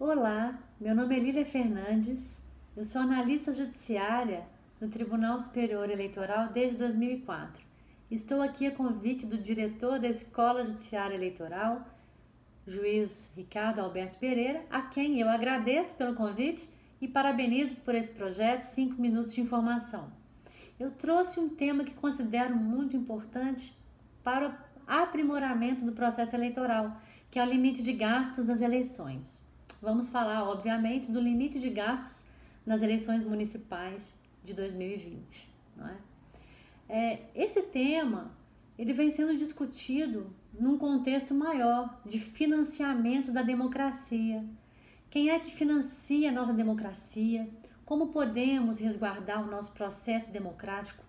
Olá, meu nome é Lília Fernandes, eu sou analista judiciária no Tribunal Superior Eleitoral desde 2004. Estou aqui a convite do diretor da Escola Judiciária Eleitoral, juiz Ricardo Alberto Pereira, a quem eu agradeço pelo convite e parabenizo por esse projeto 5 minutos de informação. Eu trouxe um tema que considero muito importante para o aprimoramento do processo eleitoral, que é o limite de gastos das eleições. Vamos falar, obviamente, do limite de gastos nas eleições municipais de 2020. Não é? Esse tema ele vem sendo discutido num contexto maior de financiamento da democracia. Quem é que financia a nossa democracia? Como podemos resguardar o nosso processo democrático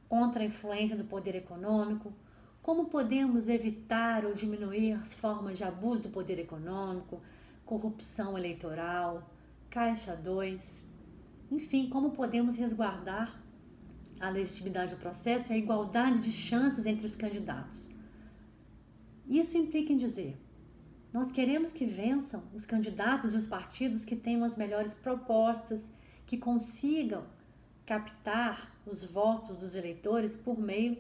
contra a influência do poder econômico? Como podemos evitar ou diminuir as formas de abuso do poder econômico, corrupção eleitoral, Caixa 2, enfim, como podemos resguardar a legitimidade do processo e a igualdade de chances entre os candidatos. Isso implica em dizer, nós queremos que vençam os candidatos e os partidos que tenham as melhores propostas, que consigam captar os votos dos eleitores por meio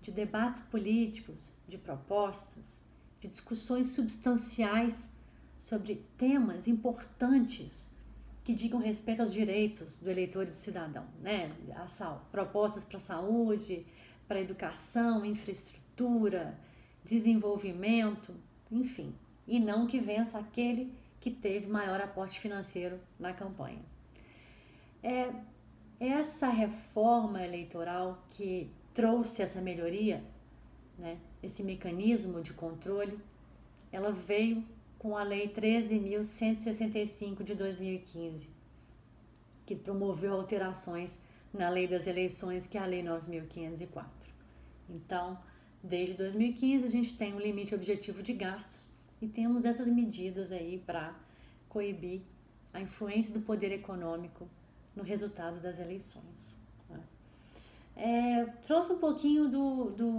de debates políticos, de propostas, de discussões substanciais sobre temas importantes que digam respeito aos direitos do eleitor e do cidadão, né? Propostas para a saúde, para a educação, infraestrutura, desenvolvimento, enfim, e não que vença aquele que teve maior aporte financeiro na campanha. Essa reforma eleitoral que trouxe essa melhoria, né, esse mecanismo de controle, ela veio com a Lei 13.165 de 2015, que promoveu alterações na Lei das Eleições, que é a Lei 9.504. Então, desde 2015, a gente tem um limite objetivo de gastos e temos essas medidas aí para coibir a influência do poder econômico no resultado das eleições. Trouxe um pouquinho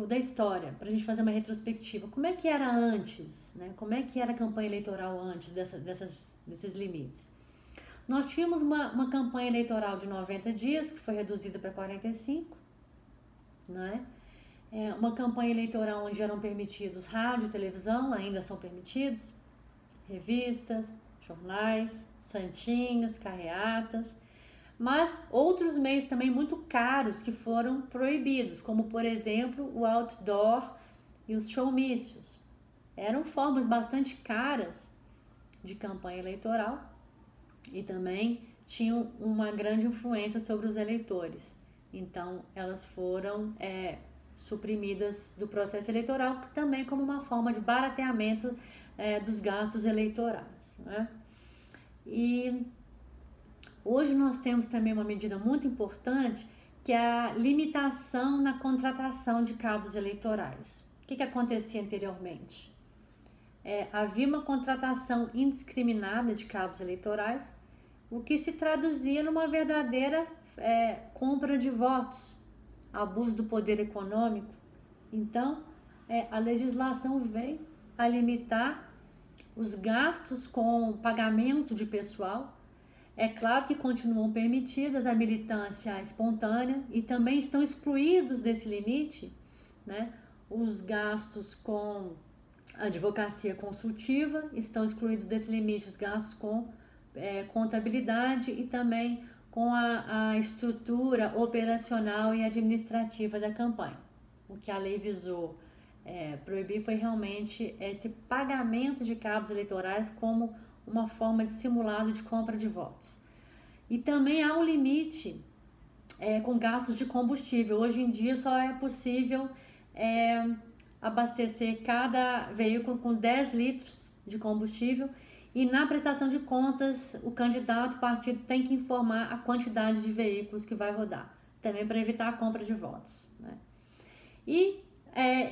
da história para a gente fazer uma retrospectiva. Como é que era antes, né? Como é que era a campanha eleitoral antes desses limites? Nós tínhamos uma campanha eleitoral de 90 dias, que foi reduzida para 45, né? Uma campanha eleitoral onde eram permitidos rádio e televisão, ainda são permitidos, revistas, jornais, santinhos, carreatas, mas outros meios também muito caros que foram proibidos, como por exemplo o outdoor e os showmícios. Eram formas bastante caras de campanha eleitoral e também tinham uma grande influência sobre os eleitores. Então elas foram suprimidas do processo eleitoral, também como uma forma de barateamento dos gastos eleitorais, né? E hoje nós temos também uma medida muito importante, que é a limitação na contratação de cabos eleitorais. O que acontecia anteriormente? Havia uma contratação indiscriminada de cabos eleitorais, o que se traduzia numa verdadeira compra de votos, abuso do poder econômico. Então, a legislação veio a limitar os gastos com pagamento de pessoal. É claro que continuam permitidas a militância espontânea e também estão excluídos desse limite, né, os gastos com advocacia consultiva, estão excluídos desse limite os gastos com contabilidade e também com a estrutura operacional e administrativa da campanha. O que a lei visou proibir foi realmente esse pagamento de cabos eleitorais como uma forma de simulado de compra de votos. E também há um limite com gastos de combustível. Hoje em dia só é possível abastecer cada veículo com 10 litros de combustível e na prestação de contas o candidato, o partido tem que informar a quantidade de veículos que vai rodar, também para evitar a compra de votos, né? E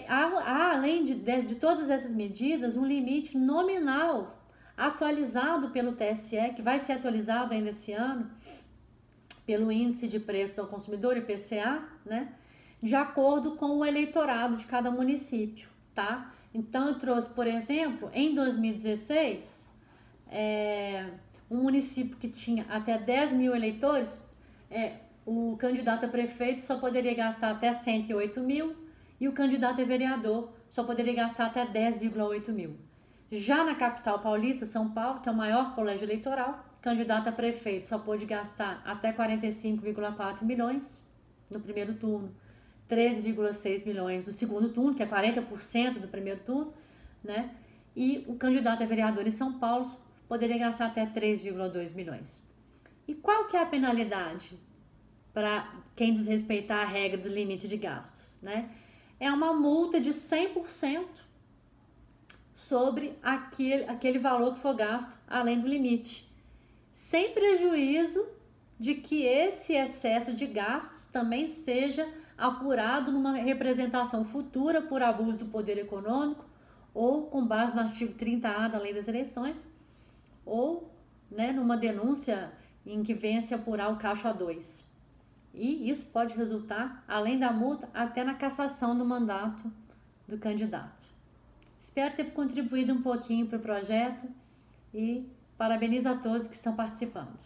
há, além de todas essas medidas, um limite nominal atualizado pelo TSE, que vai ser atualizado ainda esse ano, pelo Índice de Preços ao Consumidor, IPCA, né? De acordo com o eleitorado de cada município, tá? Então, eu trouxe, por exemplo, em 2016, um município que tinha até 10 mil eleitores, o candidato a prefeito só poderia gastar até 108 mil e o candidato a vereador só poderia gastar até 10,8 mil. Já na capital paulista, São Paulo, que é o maior colégio eleitoral, candidato a prefeito só pôde gastar até 45,4 milhões no primeiro turno, 13,6 milhões no segundo turno, que é 40% do primeiro turno, né? E o candidato a vereador em São Paulo poderia gastar até 3,2 milhões. E qual que é a penalidade para quem desrespeitar a regra do limite de gastos, né? É uma multa de 100% sobre aquele valor que for gasto além do limite, sem prejuízo de que esse excesso de gastos também seja apurado numa representação futura por abuso do poder econômico ou com base no artigo 30A da Lei das Eleições, ou, né, numa denúncia em que venha se apurar o caixa 2. E isso pode resultar, além da multa, até na cassação do mandato do candidato. Espero ter contribuído um pouquinho para o projeto e parabenizo a todos que estão participando.